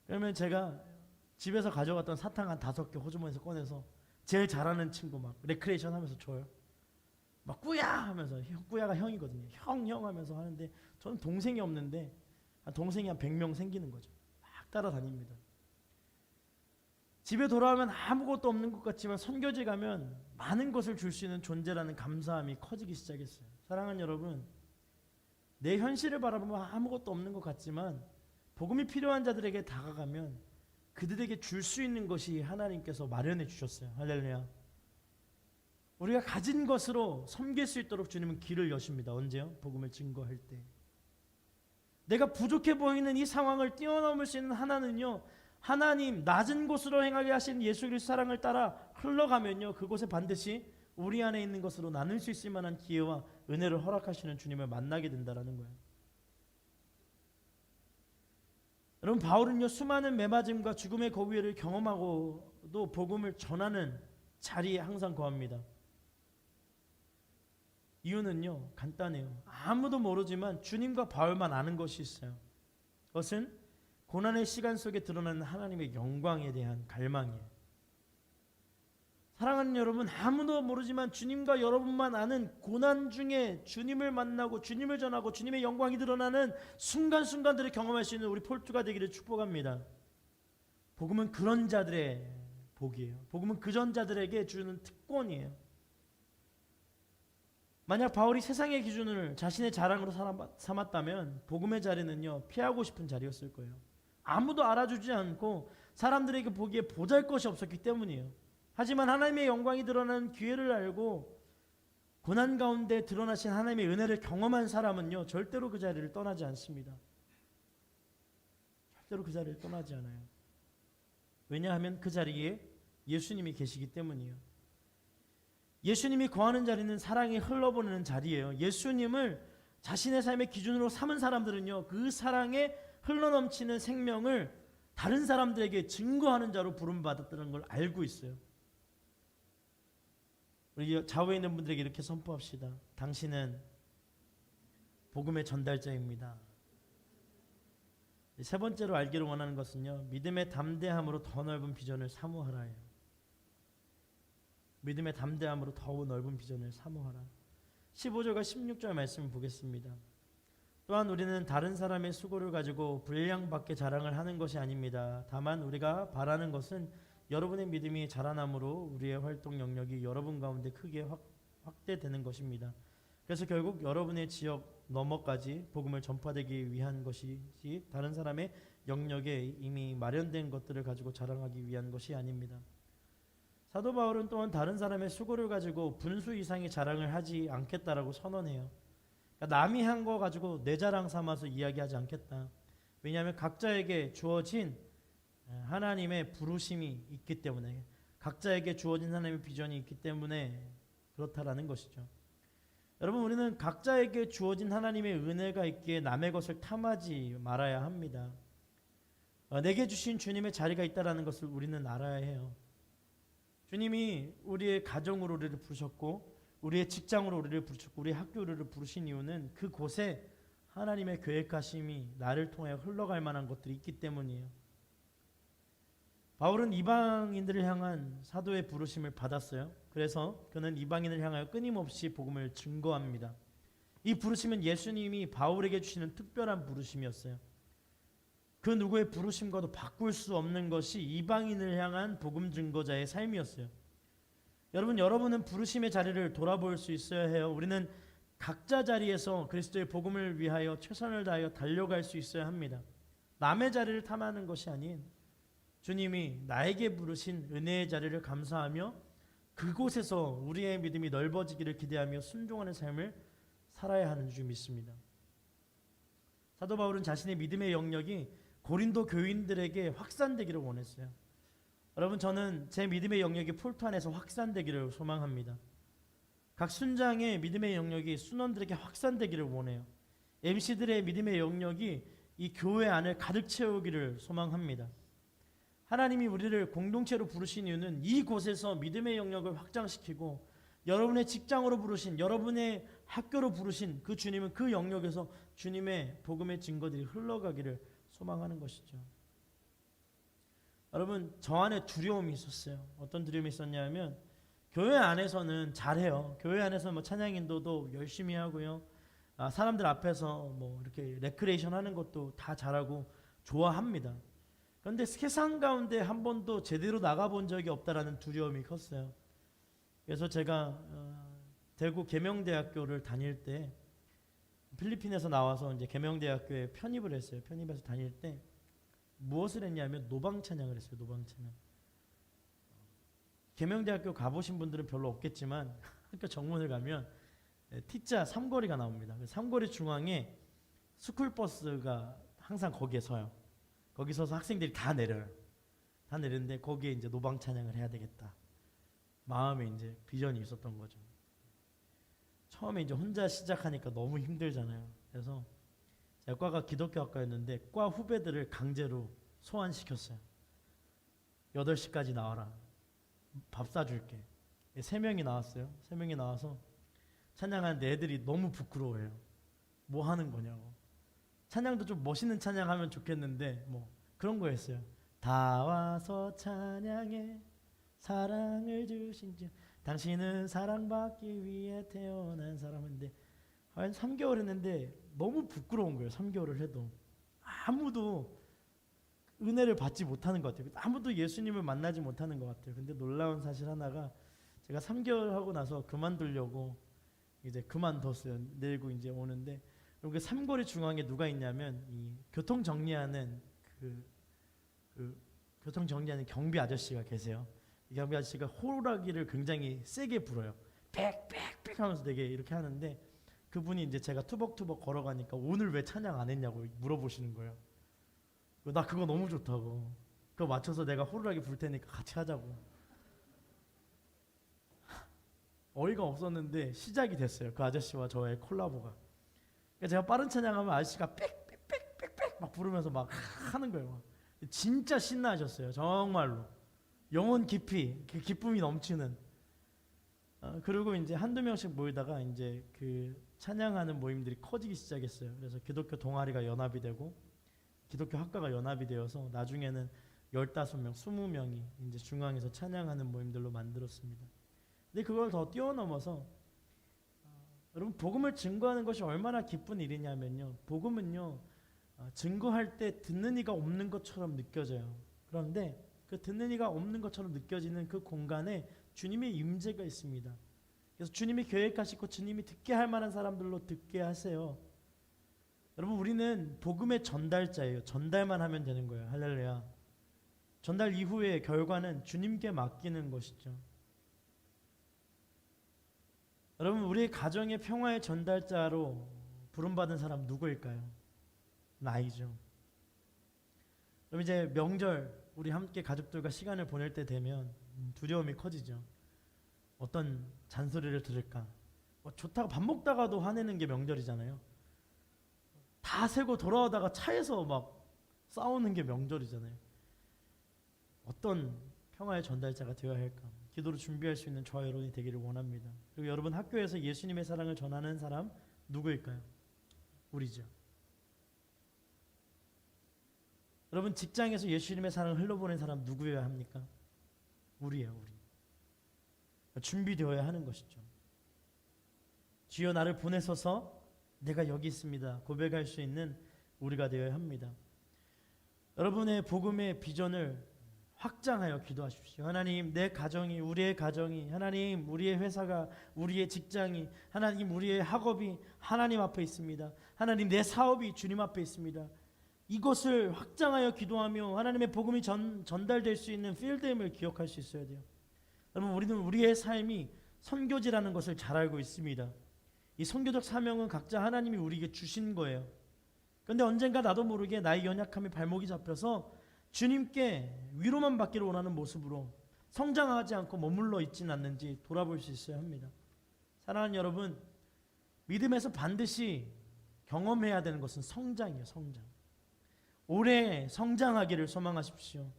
A: 그러면 제가 집에서 가져갔던 사탕 한 5개 호주머니에서 꺼내서 제일 잘하는 친구 막 레크레이션 하면서 줘요. 막 꾸야 하면서, 꾸야가 형이거든요. 형 하면서 하는데 저는 동생이 없는데 동생이 한 100명 생기는 거죠. 막 따라다닙니다. 집에 돌아오면 아무것도 없는 것 같지만 선교지 가면 많은 것을 줄 수 있는 존재라는 감사함이 커지기 시작했어요. 사랑하는 여러분, 내 현실을 바라보면 아무것도 없는 것 같지만 복음이 필요한 자들에게 다가가면 그들에게 줄 수 있는 것이 하나님께서 마련해 주셨어요. 할렐루야. 우리가 가진 것으로 섬길 수 있도록 주님은 길을 여십니다. 언제요? 복음을 증거할 때. 내가 부족해 보이는 이 상황을 뛰어넘을 수 있는 하나는요, 하나님 낮은 곳으로 행하게 하신 예수 그리스도 사랑을 따라 흘러가면요, 그곳에 반드시 우리 안에 있는 것으로 나눌 수 있을 만한 기회와 은혜를 허락하시는 주님을 만나게 된다라는 거예요. 여러분, 바울은요 수많은 매맞음과 죽음의 거위를 경험하고도 복음을 전하는 자리에 항상 거합니다. 이유는요 간단해요. 아무도 모르지만 주님과 바울만 아는 것이 있어요. 그것은 고난의 시간 속에 드러나는 하나님의 영광에 대한 갈망이에요. 사랑하는 여러분, 아무도 모르지만 주님과 여러분만 아는 고난 중에 주님을 만나고 주님을 전하고 주님의 영광이 드러나는 순간순간들을 경험할 수 있는 우리 폴투가 되기를 축복합니다. 복음은 그런 자들의 복이에요. 복음은 그전 자들에게 주는 특권이에요. 만약 바울이 세상의 기준을 자신의 자랑으로 삼았다면 복음의 자리는요 피하고 싶은 자리였을 거예요. 아무도 알아주지 않고 사람들에게 보기에 보잘것이 없었기 때문이에요. 하지만 하나님의 영광이 드러나는 기회를 알고 고난 가운데 드러나신 하나님의 은혜를 경험한 사람은요 절대로 그 자리를 떠나지 않습니다. 절대로 그 자리를 떠나지 않아요. 왜냐하면 그 자리에 예수님이 계시기 때문이에요. 예수님이 거하는 자리는 사랑이 흘러보내는 자리예요. 예수님을 자신의 삶의 기준으로 삼은 사람들은요 그 사랑에 흘러넘치는 생명을 다른 사람들에게 증거하는 자로 부름받았다는 걸 알고 있어요. 우리 좌우에 있는 분들에게 이렇게 선포합시다. 당신은 복음의 전달자입니다. 세 번째로 알기를 원하는 것은요, 믿음의 담대함으로 더 넓은 비전을 사모하라예요. 믿음의 담대함으로 더 넓은 비전을 사모하라. 15절과 16절 말씀을 보겠습니다. 또한 우리는 다른 사람의 수고를 가지고 분량밖에 자랑을 하는 것이 아닙니다. 다만 우리가 바라는 것은 여러분의 믿음이 자라남으로 우리의 활동 영역이 여러분 가운데 크게 확대되는 것입니다. 그래서 결국 여러분의 지역 너머까지 복음을 전파되기 위한 것이지 다른 사람의 영역에 이미 마련된 것들을 가지고 자랑하기 위한 것이 아닙니다. 사도 바울은 또한 다른 사람의 수고를 가지고 분수 이상의 자랑을 하지 않겠다라고 선언해요. 그러니까 남이 한 거 가지고 내 자랑 삼아서 이야기하지 않겠다. 왜냐하면 각자에게 주어진 하나님의 부르심이 있기 때문에, 각자에게 주어진 하나님의 비전이 있기 때문에 그렇다라는 것이죠. 여러분, 우리는 각자에게 주어진 하나님의 은혜가 있기에 남의 것을 탐하지 말아야 합니다. 내게 주신 주님의 자리가 있다는 것을 우리는 알아야 해요. 주님이 우리의 가정으로 우리를 부르셨고, 우리의 직장으로 우리를 부르셨고, 우리의 학교를 부르신 이유는 그곳에 하나님의 계획하심이 나를 통해 흘러갈 만한 것들이 있기 때문이에요. 바울은 이방인들을 향한 사도의 부르심을 받았어요. 그래서 그는 이방인을 향하여 끊임없이 복음을 증거합니다. 이 부르심은 예수님이 바울에게 주시는 특별한 부르심이었어요. 그 누구의 부르심과도 바꿀 수 없는 것이 이방인을 향한 복음 증거자의 삶이었어요. 여러분은 부르심의 자리를 돌아볼 수 있어야 해요. 우리는 각자 자리에서 그리스도의 복음을 위하여 최선을 다하여 달려갈 수 있어야 합니다. 남의 자리를 탐하는 것이 아닌 주님이 나에게 부르신 은혜의 자리를 감사하며 그곳에서 우리의 믿음이 넓어지기를 기대하며 순종하는 삶을 살아야 하는 줄 믿습니다. 사도 바울은 자신의 믿음의 영역이 고린도 교인들에게 확산되기를 원했어요. 여러분, 저는 제 믿음의 영역이 폴토 안에서 확산되기를 소망합니다. 각 순장의 믿음의 영역이 순원들에게 확산되기를 원해요. MC들의 믿음의 영역이 이 교회 안을 가득 채우기를 소망합니다. 하나님이 우리를 공동체로 부르신 이유는 이곳에서 믿음의 영역을 확장시키고, 여러분의 직장으로 부르신, 여러분의 학교로 부르신 그 주님은 그 영역에서 주님의 복음의 증거들이 흘러가기를 소망하는 것이죠. 여러분, 저 안에 두려움이 있었어요. 어떤 두려움이 있었냐면, 교회 안에서는 잘해요. 교회 안에서 뭐 찬양 인도도 열심히 하고요. 사람들 앞에서 뭐 이렇게 레크레이션 하는 것도 다 잘하고 좋아합니다. 그런데 세상 가운데 한 번도 제대로 나가본 적이 없다라는 두려움이 컸어요. 그래서 제가 대구 계명대학교를 다닐 때, 필리핀에서 나와서 이제 계명대학교에 편입을 했어요. 편입해서 다닐 때 무엇을 했냐면 노방 찬양을 했어요. 노방 찬양. 계명대학교 가보신 분들은 별로 없겠지만 학교 정문을 가면 T자 삼거리가 나옵니다. 삼거리 중앙에 스쿨버스가 항상 거기에 서요. 거기 서서 학생들이 다 내려요. 다 내리는데 거기에 이제 노방 찬양을 해야 되겠다. 마음에 이제 비전이 있었던 거죠. 처음에 이제 혼자 시작하니까 너무 힘들잖아요. 그래서 제가 과가 기독교 학과였는데 과 후배들을 강제로 소환시켰어요. 8시까지 나와라. 밥 사줄게. 3명이 나왔어요. 3명이 나와서 찬양하는데 애들이 너무 부끄러워해요. 뭐 하는 거냐고. 찬양도 좀 멋있는 찬양하면 좋겠는데 뭐 그런 거였어요. 다 와서 찬양해 사랑을 주신 주, 당신은 사랑받기 위해 태어난 사람인데, 한 3개월 했는데 너무 부끄러운 거예요. 3개월을 해도 아무도 은혜를 받지 못하는 것 같아요. 아무도 예수님을 만나지 못하는 것 같아요. 근데 놀라운 사실 하나가, 제가 3개월 하고 나서 그만두려고 이제 그만뒀어요. 내일고 이제 오는데, 그 삼거리 중앙에 누가 있냐면 이 교통 정리하는 교통 정리하는 경비 아저씨가 계세요. 이 경비 아저씨가 호루라기를 굉장히 세게 불어요. 빽빽빽 하면서 되게 이렇게 하는데, 그분이 이제 제가 투벅투벅 걸어가니까 오늘 왜 찬양 안 했냐고 물어보시는 거예요. 나 그거 너무 좋다고. 그거 맞춰서 내가 호루라기 불 테니까 같이 하자고. 어이가 없었는데 시작이 됐어요. 그 아저씨와 저의 콜라보가. 그러니까 제가 빠른 찬양하면 아저씨가 빽빽빽빽빽 막 부르면서 막 하는 거예요. 진짜 신나하셨어요. 정말로 영혼 깊이 기쁨이 넘치는. 그리고 이제 한두 명씩 모이다가 이제 그 찬양하는 모임들이 커지기 시작했어요. 그래서 기독교 동아리가 연합이 되고 기독교 학과가 연합이 되어서 나중에는 15명, 20명이 이제 중앙에서 찬양하는 모임들로 만들었습니다. 근데 그걸 더 뛰어넘어서 여러분 복음을 증거하는 것이 얼마나 기쁜 일이냐면요. 복음은요. 증거할 때 듣는 이가 없는 것처럼 느껴져요. 그런데 그 듣는 이가 없는 것처럼 느껴지는 그 공간에 주님의 임재가 있습니다. 그래서 주님이 계획하시고 주님이 듣게 할 만한 사람들로 듣게 하세요. 여러분 우리는 복음의 전달자예요. 전달만 하면 되는 거예요. 할렐루야. 전달 이후의 결과는 주님께 맡기는 것이죠. 여러분 우리의 가정의 평화의 전달자로 부름받은 사람 누구일까요? 나이죠. 그럼 이제 명절 우리 함께 가족들과 시간을 보낼 때 되면 두려움이 커지죠. 어떤 잔소리를 들을까? 좋다고 밥 먹다가도 화내는 게 명절이잖아요. 다 세고 돌아오다가 차에서 막 싸우는 게 명절이잖아요. 어떤 평화의 전달자가 되어야 할까? 기도로 준비할 수 있는 저와 여러분이 되기를 원합니다. 그리고 여러분 학교에서 예수님의 사랑을 전하는 사람 누구일까요? 우리죠. 여러분 직장에서 예수님의 사랑을 흘러보낸 사람 누구여야 합니까? 우리예요. 우리. 준비되어야 하는 것이죠. 주여 나를 보내소서 내가 여기 있습니다. 고백할 수 있는 우리가 되어야 합니다. 여러분의 복음의 비전을 확장하여 기도하십시오. 하나님 내 가정이 우리의 가정이 하나님 우리의 회사가 우리의 직장이 하나님 우리의 학업이 하나님 앞에 있습니다. 하나님 내 사업이 주님 앞에 있습니다. 이것을 확장하여 기도하며 하나님의 복음이 전달될 수 있는 필드임을 기억할 수 있어야 돼요. 여러분 우리는 우리의 삶이 선교지라는 것을 잘 알고 있습니다. 이 선교적 사명은 각자 하나님이 우리에게 주신 거예요. 그런데 언젠가 나도 모르게 나의 연약함에 발목이 잡혀서 주님께 위로만 받기를 원하는 모습으로 성장하지 않고 머물러 있지는 않는지 돌아볼 수 있어야 합니다. 사랑하는 여러분, 믿음에서 반드시 경험해야 되는 것은 성장이에요. 성장. 오래 성장하기를 소망하십시오.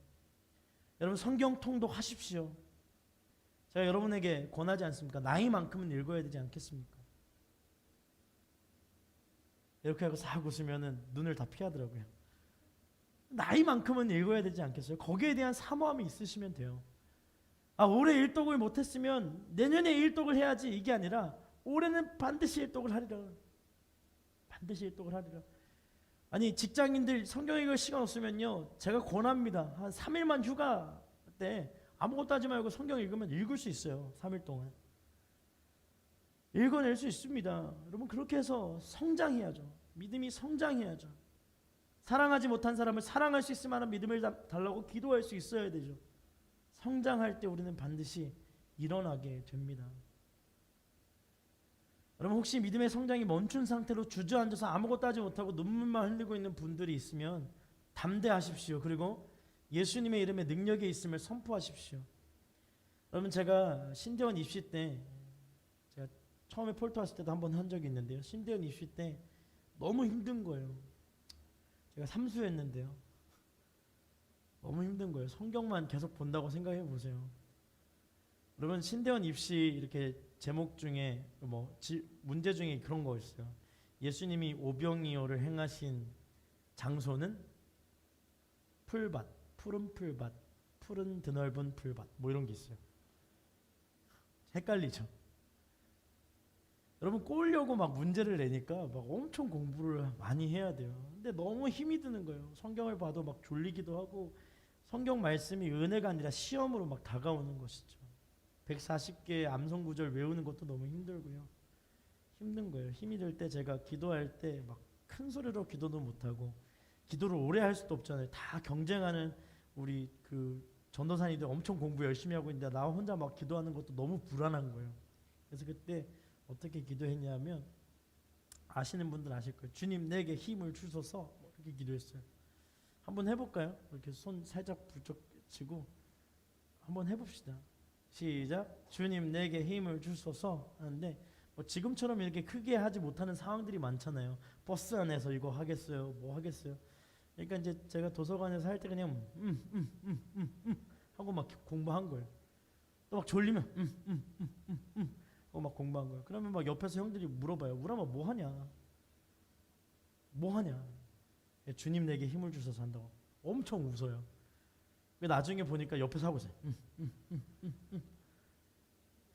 A: 여러분 성경 통독하십시오. 제가 여러분에게 권하지 않습니까? 나이만큼은 읽어야 되지 않겠습니까? 이렇게 하고 싹 웃으면 눈을 다 피하더라고요. 나이만큼은 읽어야 되지 않겠어요? 거기에 대한 사모함이 있으시면 돼요. 올해 일독을 못했으면 내년에 일독을 해야지 이게 아니라 올해는 반드시 일독을 하리라. 반드시 일독을 하리라. 아니 직장인들 성경 읽을 시간 없으면요 제가 권합니다. 한 3일만 휴가 때 아무것도 하지 말고 성경 읽으면 읽을 수 있어요. 3일 동안 읽어낼 수 있습니다. 여러분 그렇게 해서 성장해야죠. 믿음이 성장해야죠. 사랑하지 못한 사람을 사랑할 수 있을 만한 믿음을 달라고 기도할 수 있어야 되죠. 성장할 때 우리는 반드시 일어나게 됩니다. 여러분 혹시 믿음의 성장이 멈춘 상태로 주저앉아서 아무것도 하지 못하고 눈물만 흘리고 있는 분들이 있으면 담대하십시오. 그리고 예수님의 이름에 능력이 있음을 선포하십시오. 여러분 제가 신대원 입시 때 제가 처음에 폴트 왔을 때도 한번 한 적이 있는데요. 신대원 입시 때 너무 힘든 거예요. 제가 삼수였는데요. 너무 힘든 거예요. 성경만 계속 본다고 생각해 보세요. 여러분 신대원 입시 이렇게 제목 중에 문제 중에 그런 거 있어요. 예수님이 오병이어를 행하신 장소는 풀밭, 푸른 풀밭, 푸른 드넓은 풀밭 이런 게 있어요. 헷갈리죠. 여러분 꼬으려고 막 문제를 내니까 막 엄청 공부를 많이 해야 돼요. 근데 너무 힘이 드는 거예요. 성경을 봐도 막 졸리기도 하고 성경 말씀이 은혜가 아니라 시험으로 막 다가오는 것이죠. 140개의 암송 구절 외우는 것도 너무 힘들고요. 힘든 거예요. 힘이 들 때 제가 기도할 때 막 큰 소리로 기도도 못하고 기도를 오래 할 수도 없잖아요. 다 경쟁하는 우리 그 전도사님들 엄청 공부 열심히 하고 있는데 나 혼자 막 기도하는 것도 너무 불안한 거예요. 그래서 그때 어떻게 기도했냐면 아시는 분들 아실 거예요. 주님 내게 힘을 주소서 이렇게 기도했어요. 한번 해볼까요? 이렇게 손 살짝 부쩍치고 한번 해봅시다. 시작. 주님 내게 힘을 주소서 하는데 지금처럼 이렇게 크게 하지 못하는 상황들이 많잖아요. 버스 안에서 이거 하겠어요? 뭐 하겠어요? 그러니까 이제 제가 도서관에서 할 때 그냥 하고 막 공부한 거예요. 또 막 졸리면 막 공부한 거예요. 그러면 막 옆에서 형들이 물어봐요. 우람아 뭐 하냐? 뭐 하냐? 주님 내게 힘을 주셔서 한다고. 엄청 웃어요. 나중에 보니까 옆에서 하고 있어요.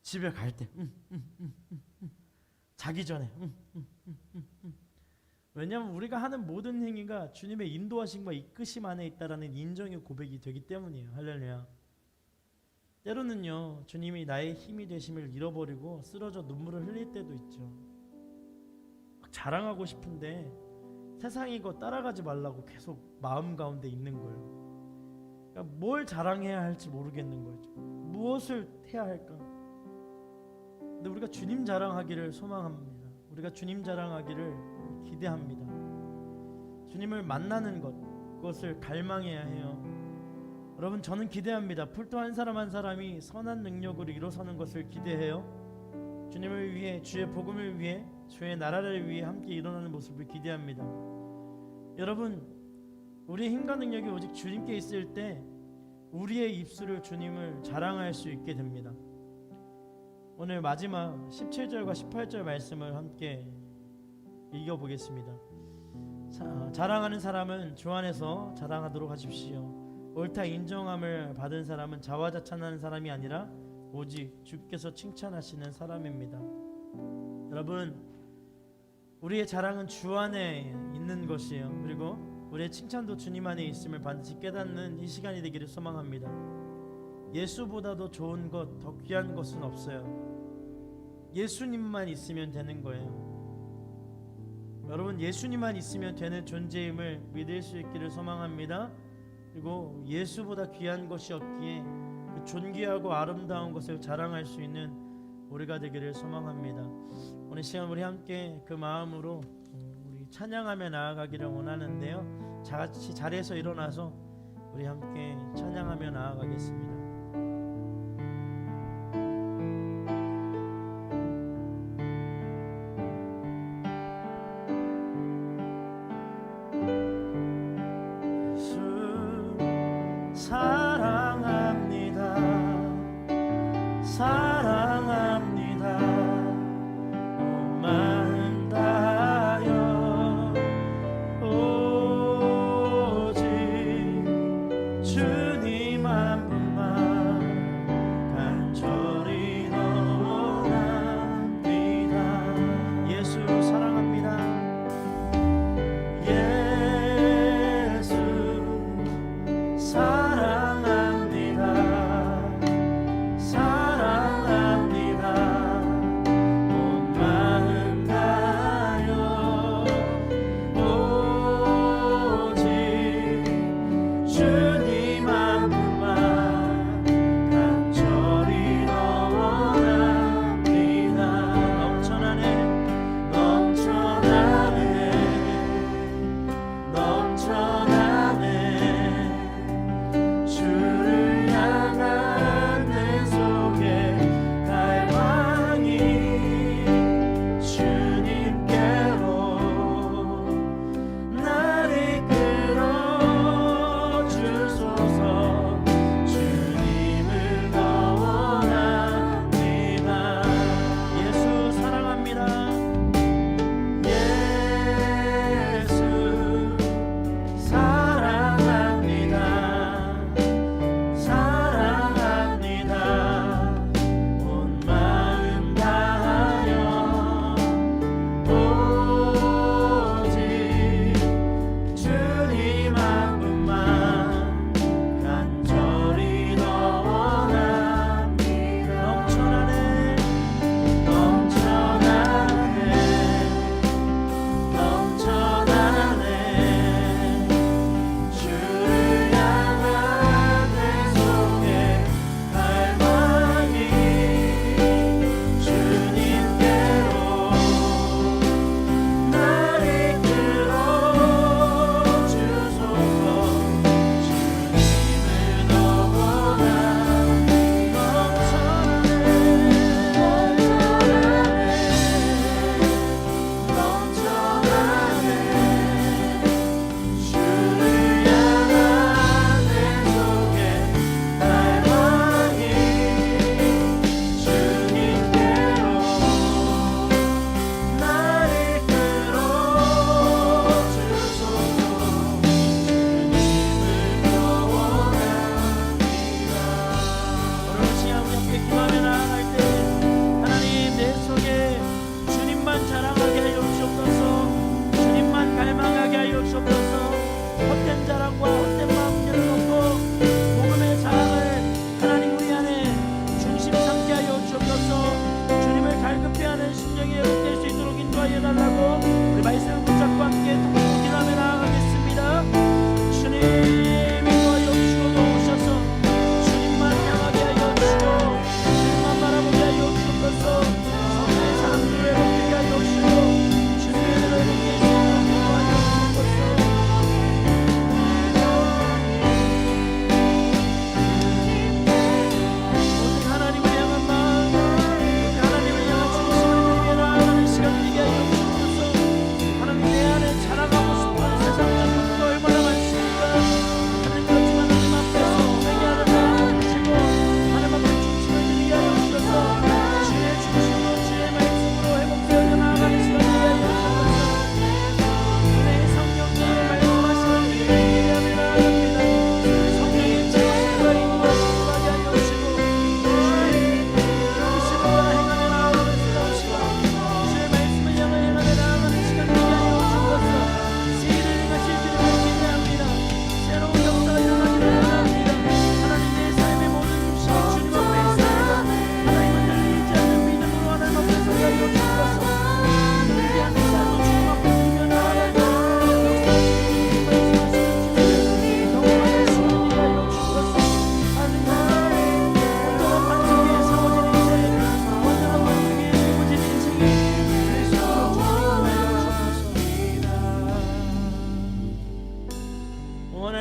A: 집에 갈 때, 자기 전에. 왜냐하면 우리가 하는 모든 행위가 주님의 인도하심과 이끄심 안에 있다라는 인정의 고백이 되기 때문이에요. 할렐루야. 때로는요, 주님이 나의 힘이 되심을 잃어버리고 쓰러져 눈물을 흘릴 때도 있죠. 막 자랑하고 싶은데 세상이 거 따라가지 말라고 계속 마음 가운데 있는 거예요. 그러니까 뭘 자랑해야 할지 모르겠는 거죠. 무엇을 해야 할까? 근데 우리가 주님 자랑하기를 소망합니다. 우리가 주님 자랑하기를 기대합니다. 주님을 만나는 것, 그것을 갈망해야 해요. 여러분, 저는 기대합니다. 풀도 한 사람 한 사람이 선한 능력으로 일어서는 것을 기대해요. 주님을 위해, 주의 복음을 위해, 주의 나라를 위해 함께 일어나는 모습을 기대합니다. 여러분, 우리의 힘과 능력이 오직 주님께 있을 때 우리의 입술을 주님을 자랑할 수 있게 됩니다. 오늘 마지막 17절과 18절 말씀을 함께 읽어보겠습니다. 자랑하는 사람은 주 안에서 자랑하도록 하십시오. 옳다 인정함을 받은 사람은 자화자찬하는 사람이 아니라 오직 주께서 칭찬하시는 사람입니다. 여러분, 우리의 자랑은 주 안에 있는 것이에요. 그리고 우리의 칭찬도 주님 안에 있음을 반드시 깨닫는 이 시간이 되기를 소망합니다. 예수보다도 좋은 것, 더 귀한 것은 없어요. 예수님만 있으면 되는 거예요. 여러분, 예수님만 있으면 되는 존재임을 믿을 수 있기를 소망합니다. 그리고 예수보다 귀한 것이 없기에 그 존귀하고 아름다운 것을 자랑할 수 있는 우리가 되기를 소망합니다. 오늘 시간 우리 함께 그 마음으로 우리 찬양하며 나아가기를 원하는데요. 같이 자리에서 일어나서 우리 함께 찬양하며 나아가겠습니다. 사랑합니다. 사랑합니다. 온 마음 다하여 오직 주님 한 분만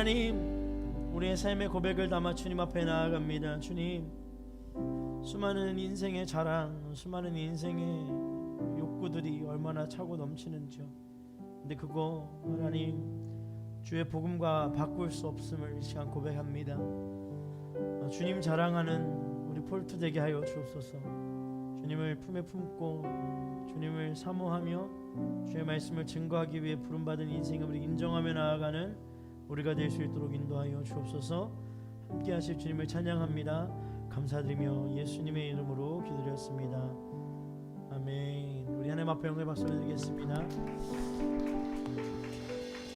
A: 하나님, 우리의 삶의 고백을 담아 주님 앞에 나아갑니다. 주님, 수많은 인생의 자랑, 수많은 인생의 욕구들이 얼마나 차고 넘치는지요. 근데 그거 하나님 주의 복음과 바꿀 수 없음을 이 시간 고백합니다. 주님 자랑하는 우리 폴트 되게 하여 주옵소서. 주님을 품에 품고 주님을 사모하며 주의 말씀을 증거하기 위해 부름받은 인생을 우리 인정하며 나아가는 우리가 될 수 있도록 인도하여 주옵소서. 함께 하실 주님을 찬양합니다. 감사드리며 예수님의 이름으로 기도드렸습니다. 아멘. 우리 하나님 앞에 영광의 박수를 드리겠습니다.